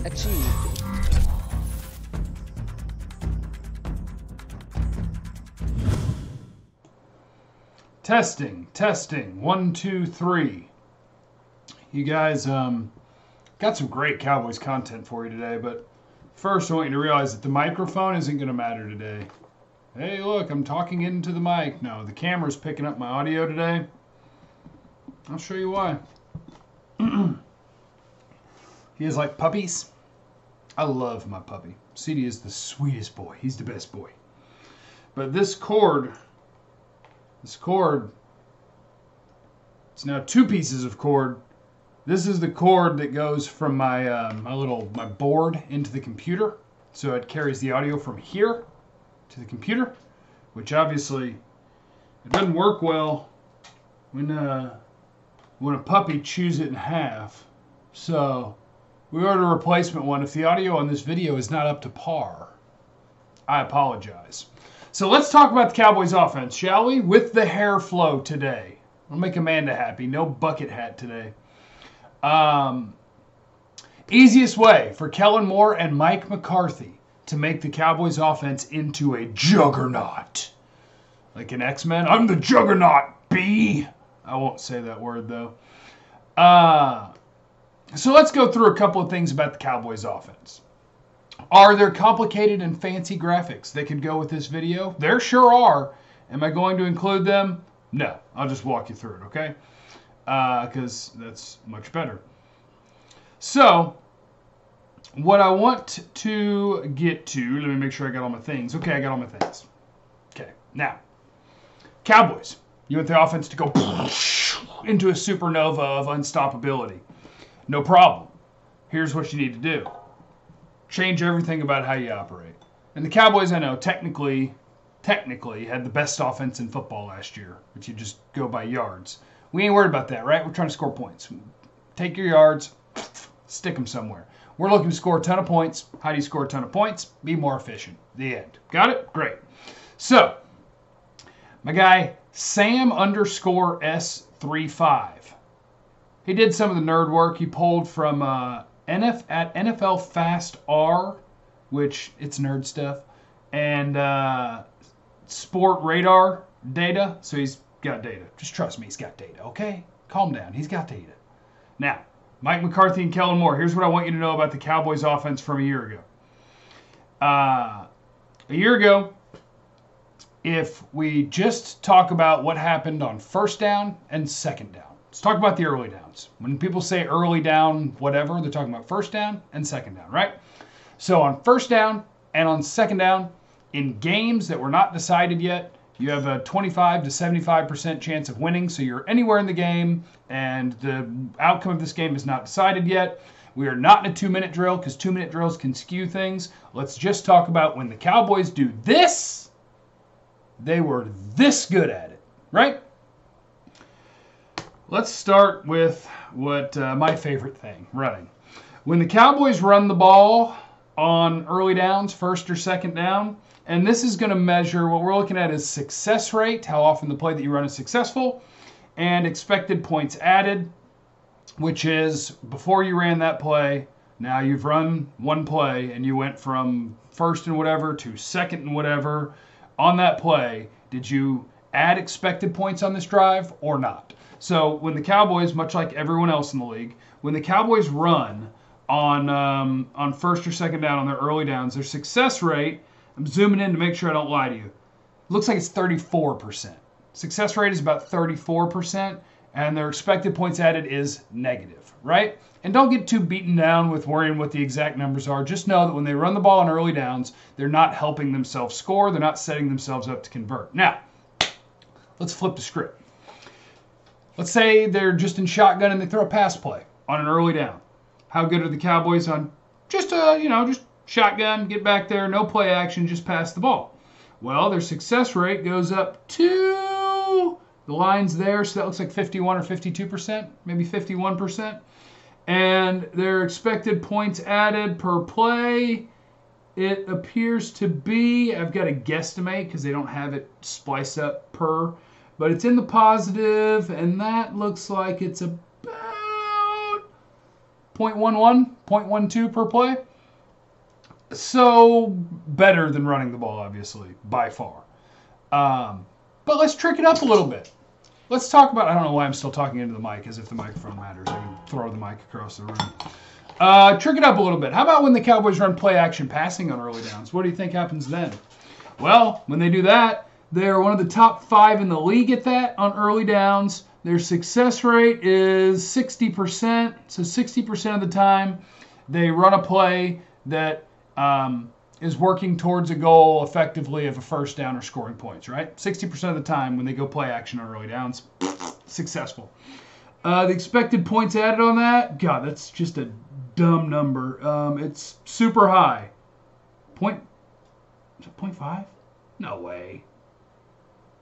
achieved. Testing. 1, 2, 3. You guys got some great Cowboys content for you today, but first I want you to realize that the microphone isn't going to matter today. Hey, look, I'm talking into the mic. No, the camera's picking up my audio today. I'll show you why. He is like puppies. I love my puppy. CD is the sweetest boy. He's the best boy. But this cord, it's now 2 pieces of cord. This is the cord that goes from my my board into the computer. So it carries the audio from here to the computer, which obviously it doesn't work well when a puppy chews it in half. So we ordered a replacement one. If the audio on this video is not up to par, I apologize. So let's talk about the Cowboys offense, shall we? With the hair flow today. I'll make Amanda happy. No bucket hat today. Easiest way for Kellen Moore and Mike McCarthy to make the Cowboys offense into a juggernaut. Like an X-Men. I'm the juggernaut, B. I won't say that word, though. So let's go through a couple of things about the Cowboys offense. Are there complicated and fancy graphics that could go with this video? There sure are. Am I going to include them? No. I'll just walk you through it, okay? Because that's much better. So, what I want to get to, let me make sure I got all my things. Okay, I got all my things. Okay, now, Cowboys. You want the offense to go into a supernova of unstoppability. No problem. Here's what you need to do. Change everything about how you operate. And the Cowboys, I know, technically had the best offense in football last year, but you just go by yards. We ain't worried about that, right? We're trying to score points. Take your yards, stick them somewhere. We're looking to score a ton of points. How do you score a ton of points? Be more efficient. The end. Got it? Great. So, my guy, Sam_S35. He did some of the nerd work. He pulled from at NFL Fast R, which it's nerd stuff, and Sport Radar data. So he's got data. Just trust me, he's got data, okay? Calm down. He's got data. Now, Mike McCarthy and Kellen Moore, here's what I want you to know about the Cowboys offense from a year ago. A year ago, if we just talk about what happened on first down and second down. Let's talk about the early downs. When people say early down, whatever, they're talking about first down and second down, right? So on first down and on second down, in games that were not decided yet, you have a 25 to 75% chance of winning. So you're anywhere in the game, and the outcome of this game is not decided yet. We are not in a 2-minute drill because 2-minute drills can skew things. Let's just talk about when the Cowboys do this, they were this good at it, right? Let's start with what my favorite thing, running. When the Cowboys run the ball on early downs, first or second down, and this is going to measure, what we're looking at is success rate, how often the play that you run is successful, and expected points added, which is before you ran that play, now you've run one play and you went from first and whatever to second and whatever. On that play, did you add expected points on this drive or not? So when the Cowboys, much like everyone else in the league, when the Cowboys run on first or second down on their early downs, their success rate, I'm zooming in to make sure I don't lie to you, looks like it's 34%. Success rate is about 34%, and their expected points added is negative, right? And don't get too beaten down with worrying what the exact numbers are. Just know that when they run the ball on early downs, they're not helping themselves score. They're not setting themselves up to convert. Now, let's flip the script. Let's say they're just in shotgun and they throw a pass play on an early down. How good are the Cowboys on just shotgun, get back there, no play action, just pass the ball? Well, their success rate goes up to the lines there, so that looks like 51 or 52%, maybe 51%. And their expected points added per play, it appears to be, I've got to guesstimate because they don't have it spliced up per, but it's in the positive, and that looks like it's about 0.11, 0.12 per play. So better than running the ball, obviously, by far. But let's trick it up a little bit. Let's talk about, I don't know why I'm still talking into the mic as if the microphone matters. I can throw the mic across the room. Trick it up a little bit. How about when the Cowboys run play action passing on early downs? What do you think happens then? Well, when they do that, they're one of the top 5 in the league at that on early downs. Their success rate is 60%. So 60% of the time they run a play that is working towards a goal effectively of a first down or scoring points, right? 60% of the time when they go play action on early downs, successful. The expected points added on that, God, that's just a dumb number. It's super high. Is it 0.5? No way.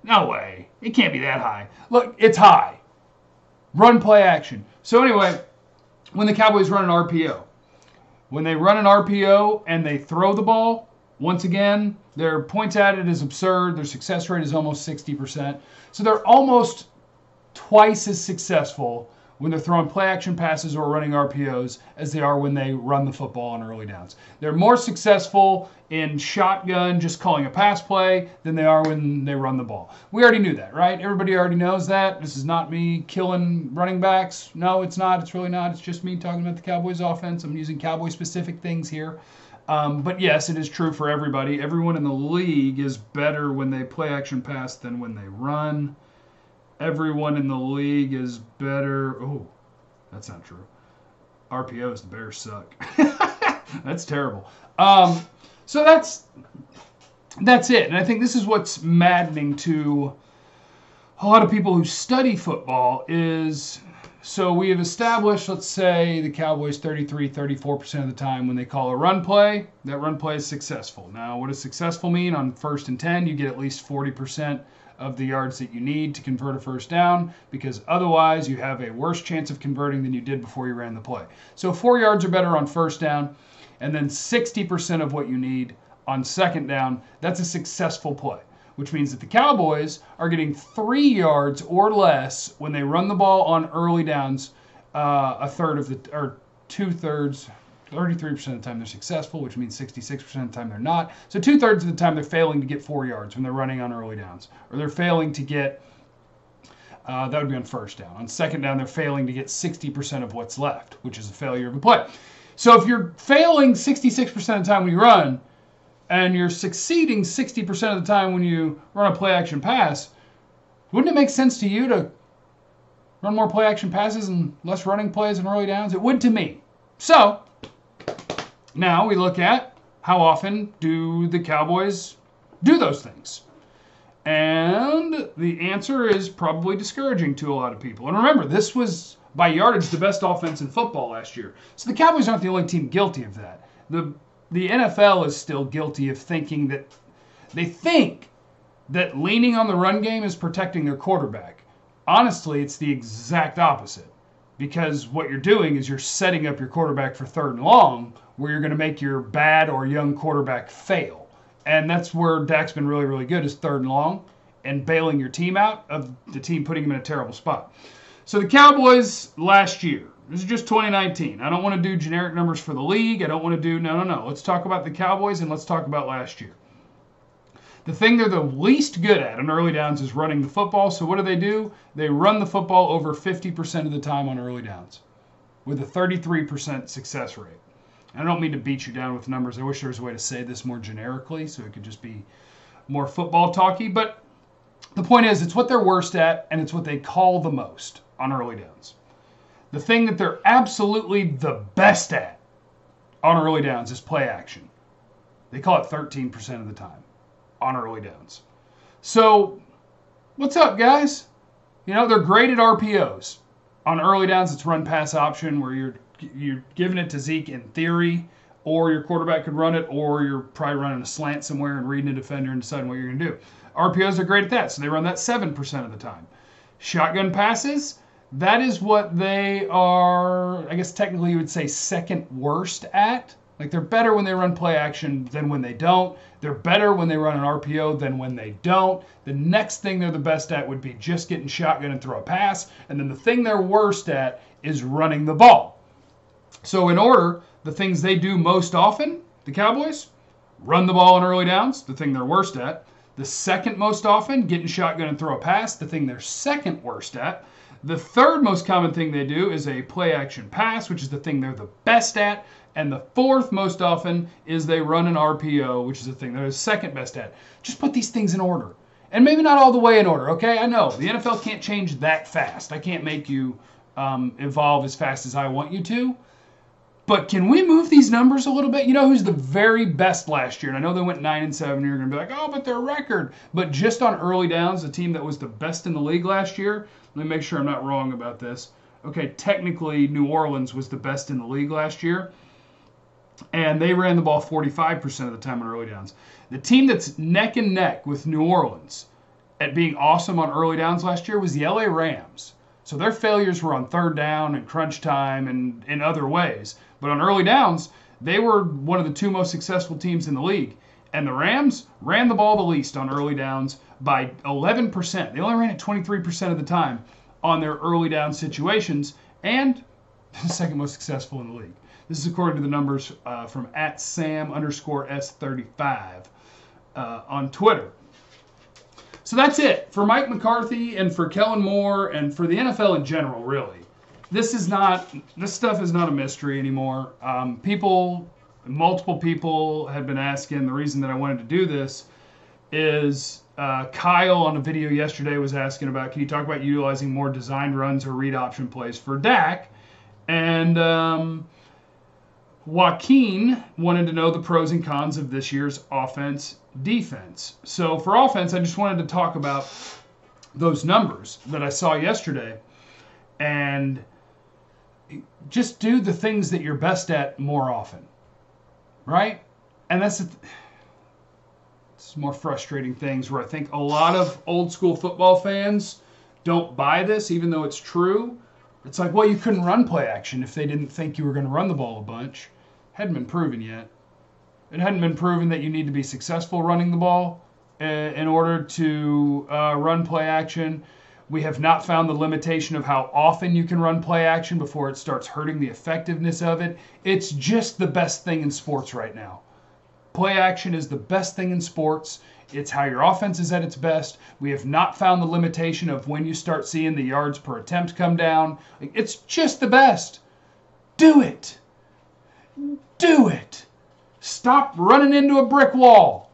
No way. It can't be that high. Look, it's high. Run play action. So anyway, when the Cowboys run an RPO, when they run an RPO and they throw the ball, once again, their points added is absurd. Their success rate is almost 60%. So they're almost twice as successful when they're throwing play action passes or running RPOs as they are when they run the football on early downs. They're more successful in shotgun, just calling a pass play, than they are when they run the ball. We already knew that, right? Everybody already knows that. This is not me killing running backs. No, it's not. It's really not. It's just me talking about the Cowboys offense. I'm using Cowboy-specific things here. But yes, it is true for everybody. Everyone in the league is better when they play action pass than when they run. Everyone in the league is better. Oh, that's not true. RPOs, the Bears suck. That's terrible. So that's it. And I think this is what's maddening to a lot of people who study football is, so we have established, let's say, the Cowboys 33, 34% of the time when they call a run play, that run play is successful. Now, what does successful mean? On 1st and 10, you get at least 40% of the yards that you need to convert a first down, because otherwise you have a worse chance of converting than you did before you ran the play. So 4 yards or better on first down, and then 60% of what you need on second down. That's a successful play, which means that the Cowboys are getting 3 yards or less when they run the ball on early downs, a third of the, or 2/3, 33% of the time they're successful, which means 66% of the time they're not. So 2/3 of the time they're failing to get 4 yards when they're running on early downs. Or they're failing to get, that would be on first down. On second down, they're failing to get 60% of what's left, which is a failure of a play. So if you're failing 66% of the time when you run, and you're succeeding 60% of the time when you run a play-action pass, wouldn't it make sense to you to run more play-action passes and less running plays and early downs? It would to me. So now we look at how often do the Cowboys do those things. And the answer is probably discouraging to a lot of people. And remember, this was, by yardage, the best offense in football last year. So the Cowboys aren't the only team guilty of that. The NFL is still guilty of thinking that, they think that leaning on the run game is protecting their quarterback. Honestly, it's the exact opposite. Because what you're doing is you're setting up your quarterback for 3rd and long, where you're going to make your bad or young quarterback fail. And that's where Dak's been really, really good, is 3rd and long and bailing your team out of the team putting him in a terrible spot. So the Cowboys last year, this is just 2019. I don't want to do generic numbers for the league. I don't want to do, no. Let's talk about the Cowboys and let's talk about last year. The thing they're the least good at on early downs is running the football. So what do? They run the football over 50% of the time on early downs with a 33% success rate. I don't mean to beat you down with numbers. I wish there was a way to say this more generically so it could just be more football talky. But the point is, it's what they're worst at, and it's what they call the most on early downs. The thing that they're absolutely the best at on early downs is play action. They call it 13% of the time on early downs. So, what's up, guys? You know, they're great at RPOs. On early downs, it's run pass option, where you're giving it to Zeke in theory, or your quarterback could run it, or you're probably running a slant somewhere and reading a defender and deciding what you're going to do. RPOs are great at that, so they run that 7% of the time. Shotgun passes, that is what they are, I guess technically you would say, second worst at. Like, they're better when they run play action than when they don't. They're better when they run an RPO than when they don't. The next thing they're the best at would be just getting shotgun and throw a pass. And then the thing they're worst at is running the ball. So in order, the things they do most often, the Cowboys, run the ball on early downs, the thing they're worst at. The second most often, get in shotgun and throw a pass, the thing they're second worst at. The third most common thing they do is a play action pass, which is the thing they're the best at. And the fourth most often is they run an RPO, which is the thing they're the second best at. Just put these things in order. And maybe not all the way in order, okay? I know. The NFL can't change that fast. I can't make you evolve as fast as I want you to. But can we move these numbers a little bit? You know who's the very best last year? And I know they went 9-7. You're going to be like, oh, but their record. But just on early downs, the team that was the best in the league last year, let me make sure I'm not wrong about this. Okay, technically, New Orleans was the best in the league last year. And they ran the ball 45% of the time on early downs. The team that's neck and neck with New Orleans at being awesome on early downs last year was the LA Rams. So their failures were on third down and crunch time and in other ways. But on early downs, they were one of the two most successful teams in the league. And the Rams ran the ball the least on early downs by 11%. They only ran it 23% of the time on their early down situations, and the second most successful in the league. This is according to the numbers from @Sam_S35 on Twitter. So that's it for Mike McCarthy and for Kellen Moore and for the NFL in general, really. This stuff is not a mystery anymore. Multiple people had been asking. The reason that I wanted to do this is Kyle on a video yesterday was asking about, can you talk about utilizing more designed runs or read option plays for Dak? And Joaquin wanted to know the pros and cons of this year's offense defense. So for offense, I just wanted to talk about those numbers that I saw yesterday and just do the things that you're best at more often, right? And it's more frustrating things where I think a lot of old school football fans don't buy this, even though it's true. It's like, well, you couldn't run play action if they didn't think you were going to run the ball a bunch. Hadn't been proven yet. It hadn't been proven that you need to be successful running the ball in order to run play action. We have not found the limitation of how often you can run play action before it starts hurting the effectiveness of it. It's just the best thing in sports right now. Play action is the best thing in sports. It's how your offense is at its best. We have not found the limitation of when you start seeing the yards per attempt come down. It's just the best. Do it. Do it. Stop running into a brick wall.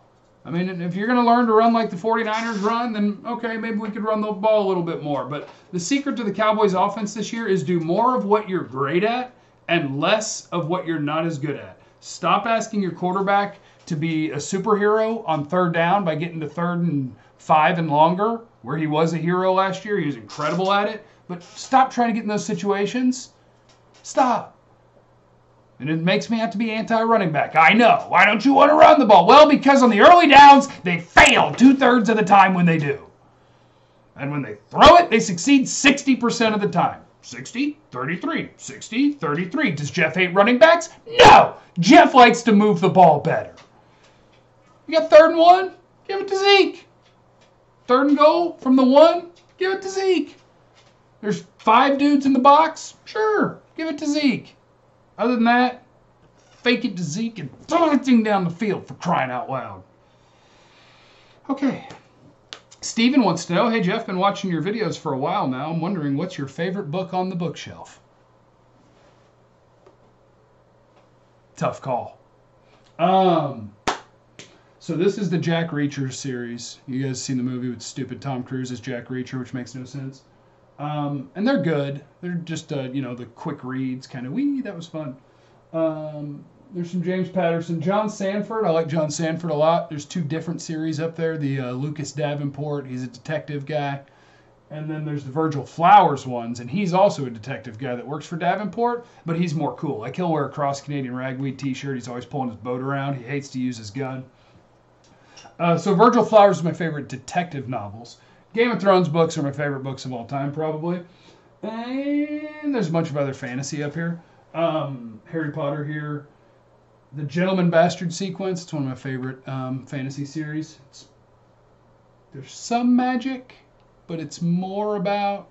I mean, if you're going to learn to run like the 49ers run, then okay, maybe we could run the ball a little bit more. But the secret to the Cowboys offense this year is do more of what you're great at and less of what you're not as good at. Stop asking your quarterback to be a superhero on third down by getting to 3rd and 5 and longer, where he was a hero last year. He was incredible at it. But stop trying to get in those situations. Stop. And it makes me have to be anti-running back. I know. Why don't you want to run the ball? Well, because on the early downs, they fail 2/3 of the time when they do. And when they throw it, they succeed 60% of the time. 60-33. 60-33. Does Jeff hate running backs? No. Jeff likes to move the ball better. You got 3rd and 1? Give it to Zeke. 3rd and goal from the 1? Give it to Zeke. There's 5 dudes in the box? Sure. Give it to Zeke. Other than that, fake it to Zeke and throw the thing down the field, for crying out loud. Okay. Steven wants to know, hey, Jeff, been watching your videos for a while now. I'm wondering, what's your favorite book on the bookshelf? Tough call. So this is the Jack Reacher series. You guys seen the movie with stupid Tom Cruise as Jack Reacher, which makes no sense. And they're good. They're just, the quick reads, kind of, that was fun. There's some James Patterson. John Sanford, I like John Sanford a lot. There's 2 different series up there. The Lucas Davenport, he's a detective guy. And then there's the Virgil Flowers ones, and he's also a detective guy that works for Davenport, but he's more cool. Like, he'll wear a cross-Canadian ragweed t-shirt. He's always pulling his boat around. He hates to use his gun. So Virgil Flowers is my favorite detective novels. Game of Thrones books are my favorite books of all time, probably. And there's a bunch of other fantasy up here. Harry Potter here. The Gentleman Bastard sequence. It's one of my favorite fantasy series. There's some magic, but it's more about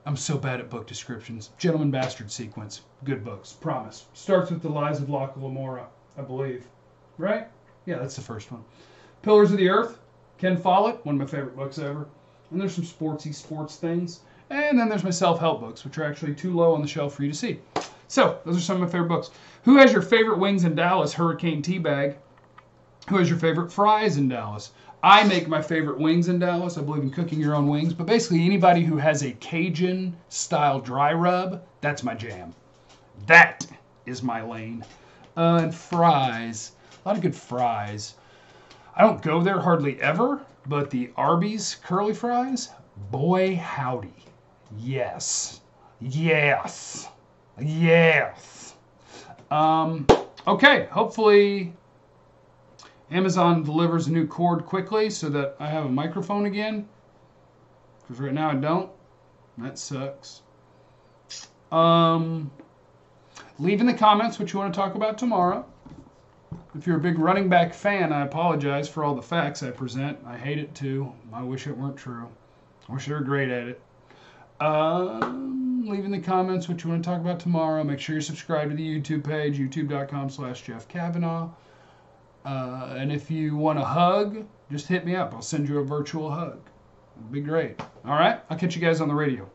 I'm so bad at book descriptions. Gentleman Bastard Sequence. Good books. Promise. Starts with The Lies of Locke of Lamora, I believe. Right? Yeah, that's the first one. Pillars of the Earth. Ken Follett. One of my favorite books ever. And there's some sports things. And then there's my self-help books, which are actually too low on the shelf for you to see. So, those are some of my favorite books. Who has your favorite wings in Dallas? Hurricane Teabag. Who has your favorite fries in Dallas? I make my favorite wings in Dallas. I believe in cooking your own wings. But basically, anybody who has a Cajun-style dry rub, that's my jam. That is my lane. And fries. A lot of good fries. I don't go there hardly ever, but the Arby's curly fries, boy howdy. Yes. Yes. Yes. Okay, hopefully Amazon delivers a new cord quickly so that I have a microphone again. Because right now I don't. That sucks. Leave in the comments what you want to talk about tomorrow. If you're a big running back fan, I apologize for all the facts I present. I hate it too. I wish it weren't true. I wish they were great at it. Leave in the comments what you want to talk about tomorrow. Make sure you're subscribed to the YouTube page, youtube.com/Jeff Kavanaugh. And if you want a hug, just hit me up. I'll send you a virtual hug. It'd be great. All right? I'll catch you guys on the radio.